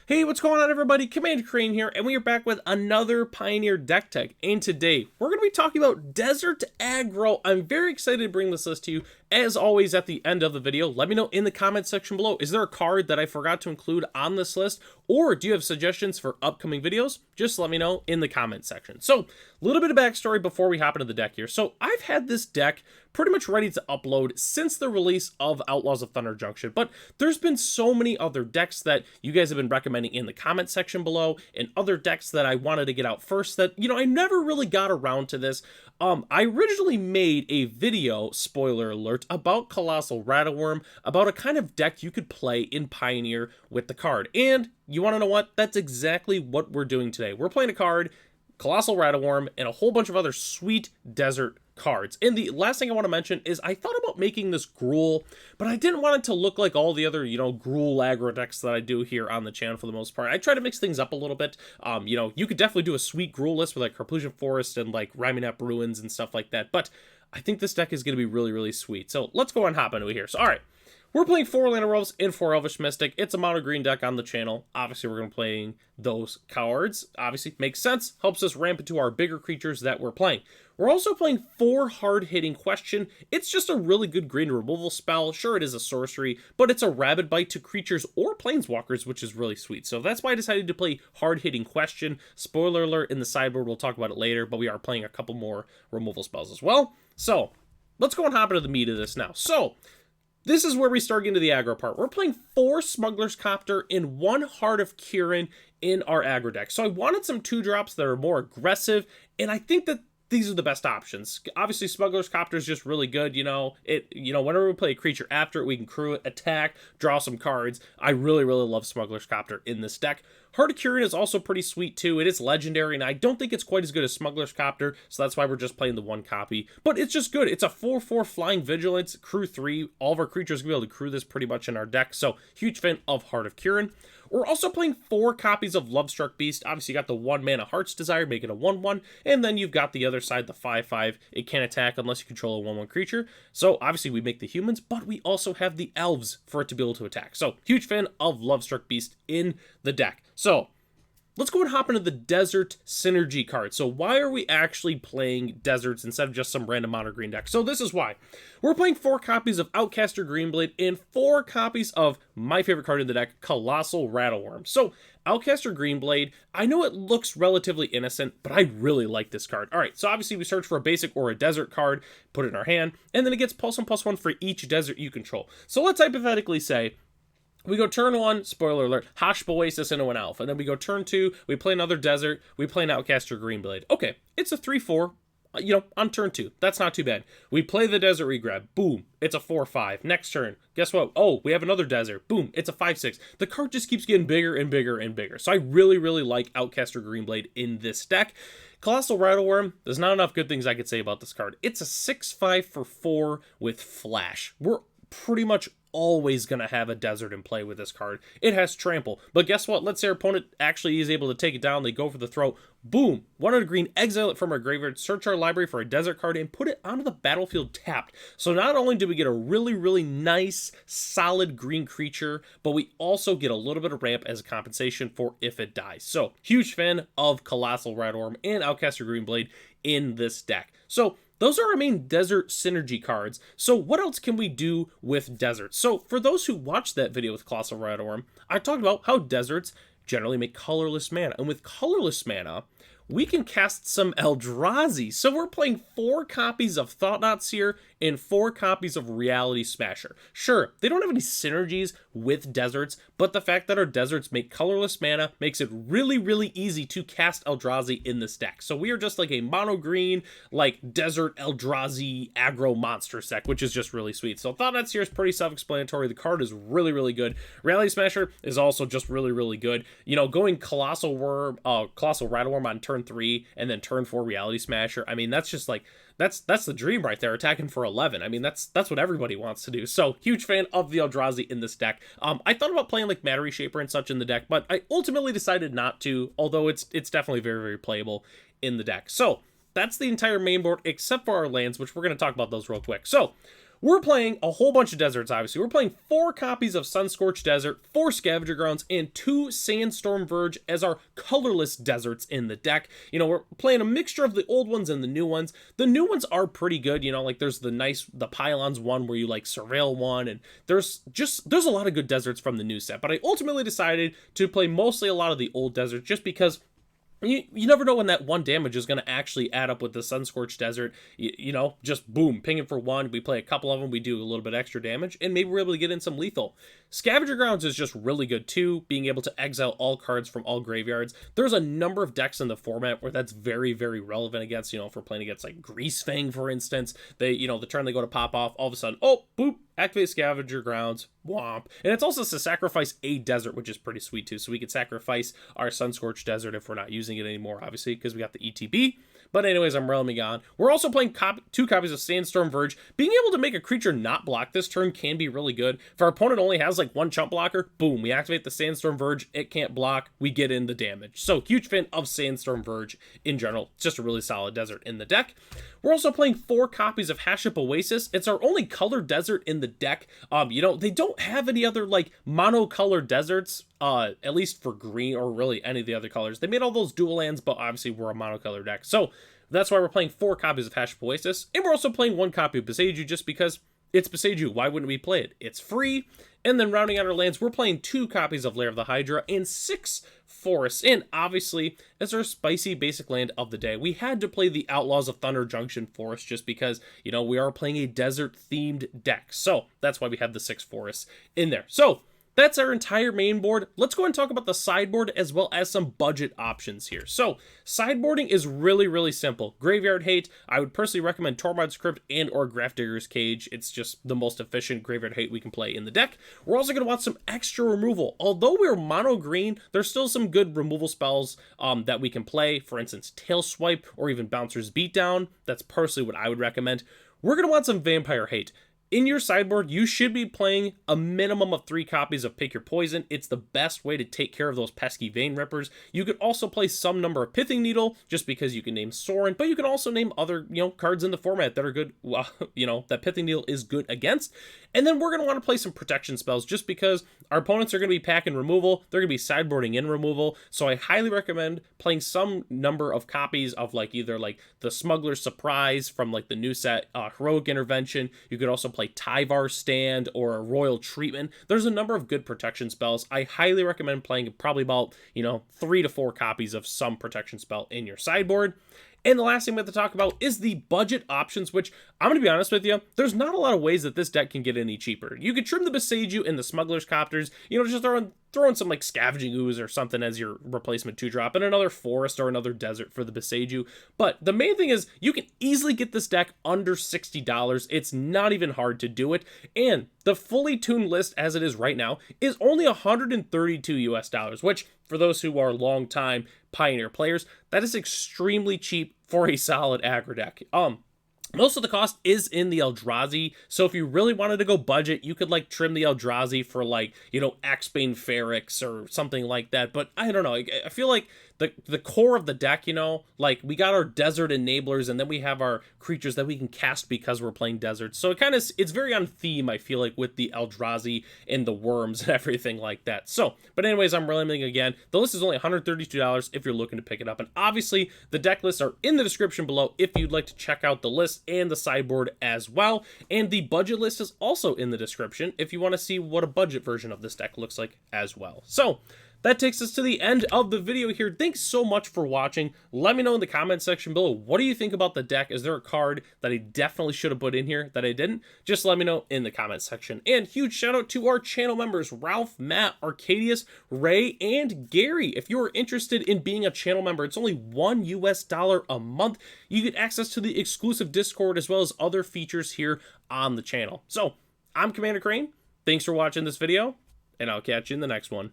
Hey, what's going on everybody? Commander Crane here, and we are back with another Pioneer deck tech. And today, we're going to be talking about Desert Aggro. I'm very excited to bring this list to you. As always, at the end of the video, let me know in the comment section below, is there a card that I forgot to include on this list? Or do you have suggestions for upcoming videos? Just let me know in the comment section. So, a little bit of backstory before we hop into the deck here. So, I've had this deck pretty much ready to upload since the release of Outlaws of Thunder Junction, but there's been so many other decks that you guys have been recommending in the comment section below, and other decks that I wanted to get out first that, I never really got around to this. I originally made a video, spoiler alert, about Colossal Rattleworm, about a kind of deck you could play in Pioneer with the card. And you want to know what? That's exactly what we're doing today. We're playing a card, Colossal Rattleworm, and a whole bunch of other sweet desert cards. And the last thing I want to mention is I thought about making this Gruul, but I didn't want it to look like all the other, Gruul aggro decks that I do here on the channel for the most part. I try to mix things up a little bit. You could definitely do a sweet Gruul list with like Carplusian Forest and like Raminap Ruins and stuff like that, but I think this deck is going to be really, really sweet. So let's go and hop into it here. So, all right. We're playing 4 Land of Elves and 4 Elvish Mystic. It's a mono green deck on the channel. Obviously, we're going to be playing those cards. Obviously, makes sense. Helps us ramp into our bigger creatures that we're playing. We're also playing 4 hard-hitting Question. It's just a really good green removal spell. Sure, it is a sorcery, but it's a Rabid Bite to creatures or planeswalkers, which is really sweet. So that's why I decided to play hard-hitting Question. Spoiler alert, in the sideboard, we'll talk about it later, but we are playing a couple more removal spells as well. So, let's go and hop into the meat of this now. So, this is where we start into the aggro part. We're playing 4 Smuggler's Copter and 1 Heart of Kirin in our aggro deck. So I wanted some 2-drops that are more aggressive, and I think that these are the best options. Obviously, Smuggler's Copter is just really good, whenever we play a creature after it, we can crew it, attack, draw some cards. I really, really love Smuggler's Copter in this deck. Heart of Kirin is also pretty sweet too. It is legendary, and I don't think it's quite as good as Smuggler's Copter, so that's why we're just playing the 1 copy. But it's just good. It's a 4/4 Flying Vigilance, crew 3. All of our creatures can be able to crew this pretty much in our deck, so huge fan of Heart of Kirin. We're also playing 4 copies of Lovestruck Beast. Obviously, you got the 1 mana Heart's Desire, make it a 1/1, and then you've got the other side, the 5/5. It can't attack unless you control a 1/1 creature. So, obviously, we make the humans, but we also have the elves for it to be able to attack. So, huge fan of Lovestruck Beast in the deck. So, let's go and hop into the Desert Synergy card. So why are we actually playing Deserts instead of just some random mono green deck? So this is why. We're playing 4 copies of Outcaster Greenblade and 4 copies of my favorite card in the deck, Colossal Rattleworm. So Outcaster Greenblade, I know it looks relatively innocent, but I really like this card. All right, so obviously we search for a basic or a desert card, put it in our hand, and then it gets +1/+1 for each desert you control. So let's hypothetically say we go turn 1, spoiler alert, Hash Oasis into an elf. And then we go turn 2, we play another desert, we play an Outcaster Greenblade. Okay, it's a 3/4, on turn 2. That's not too bad. We play the desert regrab. Boom, it's a 4/5. Next turn, guess what? Oh, we have another desert. Boom, it's a 5/6. The card just keeps getting bigger and bigger and bigger. So I really, really like Outcaster Greenblade in this deck. Colossal Rattleworm, there's not enough good things I could say about this card. It's a 6/5 for 4 with Flash. We're pretty much always going to have a desert in play with this card. It has trample, but guess what? Let's say our opponent actually is able to take it down. They go for the throat. Boom, 1 out of green, exile it from our graveyard, search our library for a desert card, and put it onto the battlefield tapped. So not only do we get a really, really nice, solid green creature, but we also get a little bit of ramp as a compensation for if it dies. So huge fan of Colossal Rattleworm and Outcaster Greenblade in this deck. So those are our main Desert Synergy cards. So what else can we do with deserts? So for those who watched that video with Colossal Rattleworm, I talked about how deserts generally make colorless mana. And with colorless mana, we can cast some Eldrazi. So we're playing 4 copies of Thought-Knot Seer and 4 copies of Reality Smasher. Sure, they don't have any synergies with deserts, but the fact that our deserts make colorless mana makes it really, really easy to cast Eldrazi in this deck. So we are just like a mono green, like desert Eldrazi aggro monster deck, which is just really sweet. So Thought-Knot Seer is pretty self-explanatory. The card is really, really good. Reality Smasher is also just really, really good. Going Colossal Rattleworm on turn 3 and then turn 4 Reality Smasher. I mean, that's just like, that's the dream right there, attacking for 11. I mean, that's what everybody wants to do. So, huge fan of the Eldrazi in this deck. I thought about playing like Matter Reshaper and such in the deck, but I ultimately decided not to, although it's definitely very, very playable in the deck. So, that's the entire main board except for our lands, which we're going to talk about those real quick. So, we're playing a whole bunch of deserts, obviously. We're playing 4 copies of Sunscorched Desert, 4 Scavenger Grounds, and 2 Sandstorm Verge as our colorless deserts in the deck. You know, we're playing a mixture of the old ones and the new ones. The new ones are pretty good, you know, like there's the Pylons one where you like surveil one, and there's a lot of good deserts from the new set. But I ultimately decided to play mostly a lot of the old deserts just because you never know when that 1 damage is going to actually add up with the Sunscorched Desert. You know, just boom, ping it for 1. We play a couple of them, we do a little bit extra damage, and maybe we're able to get in some lethal. Scavenger Grounds is just really good too, being able to exile all cards from all graveyards. There's a number of decks in the format where that's very, very relevant against, you know, if we're playing against like Greasefang, for instance. They, you know, the turn they go to pop off, all of a sudden, oh, boop, activate Scavenger Grounds, womp. And it's also to sacrifice a desert, which is pretty sweet too. So we could sacrifice our Sunscorched Desert if we're not using it anymore, obviously, because we got the ETB. But anyways, I'm rambling on. We're also playing 2 copies of Sandstorm Verge. Being able to make a creature not block this turn can be really good. If our opponent only has like 1 chump blocker, boom, we activate the Sandstorm Verge, it can't block, we get in the damage. So huge fan of Sandstorm Verge in general. It's just a really solid desert in the deck. We're also playing 4 copies of Haship Oasis. It's our only colored desert in the deck. You know, they don't have any other like monocolored deserts, at least for green or really any of the other colors. They made all those dual lands, but obviously we're a monocolor deck. So that's why we're playing 4 copies of Haship Oasis, and we're also playing 1 copy of Boseiju just because it's Boseiju. Why wouldn't we play it? It's free. And then rounding out our lands, we're playing 2 copies of Lair of the Hydra and 6 forests. And obviously, as our spicy basic land of the day, we had to play the Outlaws of Thunder Junction Forest just because, you know, we are playing a desert-themed deck. So that's why we have the 6 forests in there. So that's our entire main board. Let's go and talk about the sideboard as well as some budget options here. So sideboarding is really, really simple. Graveyard Hate, I would personally recommend Tormod's Crypt and or Grafdigger's Cage. It's just the most efficient Graveyard Hate we can play in the deck. We're also going to want some extra removal. Although we're mono green, there's still some good removal spells that we can play. For instance, Tail Swipe or even Bouncer's Beatdown. That's personally what I would recommend. We're going to want some Vampire Hate. In your sideboard, you should be playing a minimum of 3 copies of Pick Your Poison. It's the best way to take care of those pesky Vein Rippers. You could also play some number of Pithing Needle, just because you can name Sorin, but you can also name other, you know, cards in the format that are good, well, you know, that Pithing Needle is good against. And then we're going to want to play some protection spells, just because our opponents are going to be packing removal, they're going to be sideboarding in removal, so I highly recommend playing some number of copies of, like, either, like, the Smuggler's Surprise from, like, the new set, Heroic Intervention. You could also play Tyvar Stand or a Royal Treatment. There's a number of good protection spells. I highly recommend playing probably about, you know, 3 to 4 copies of some protection spell in your sideboard. And the last thing we have to talk about is the budget options, which I'm going to be honest with you, there's not a lot of ways that this deck can get any cheaper. You could trim the Boseiju and the Smuggler's Copters, you know, just throw in some like Scavenging Ooze or something as your replacement 2-drop, and another forest or another desert for the Boseiju. But the main thing is you can easily get this deck under $60. It's not even hard to do it. And the fully tuned list as it is right now is only $132 US, which for those who are long time Pioneer players, that is extremely cheap for a solid aggro deck. Most of the cost is in the Eldrazi, so if you really wanted to go budget, you could like trim the Eldrazi for like, you know, Axebane Ferrix or something like that, but I don't know, I feel like the core of the deck, you know, like we got our desert enablers and then we have our creatures that we can cast because we're playing deserts, so it's very on theme, I feel like, with the Eldrazi and the worms and everything like that. So, but anyways, I'm rambling again. The list is only $132 if you're looking to pick it up, and obviously the deck lists are in the description below if you'd like to check out the list and the sideboard as well, and the budget list is also in the description if you want to see what a budget version of this deck looks like as well. So that takes us to the end of the video here. Thanks so much for watching. Let me know in the comment section below, what do you think about the deck? Is there a card that I definitely should have put in here that I didn't? Just let me know in the comment section. And huge shout out to our channel members, Ralph, Matt, Arcadius, Ray, and Gary. If you are interested in being a channel member, it's only $1 US a month. You get access to the exclusive Discord as well as other features here on the channel. So I'm Commander Crane. Thanks for watching this video, and I'll catch you in the next one.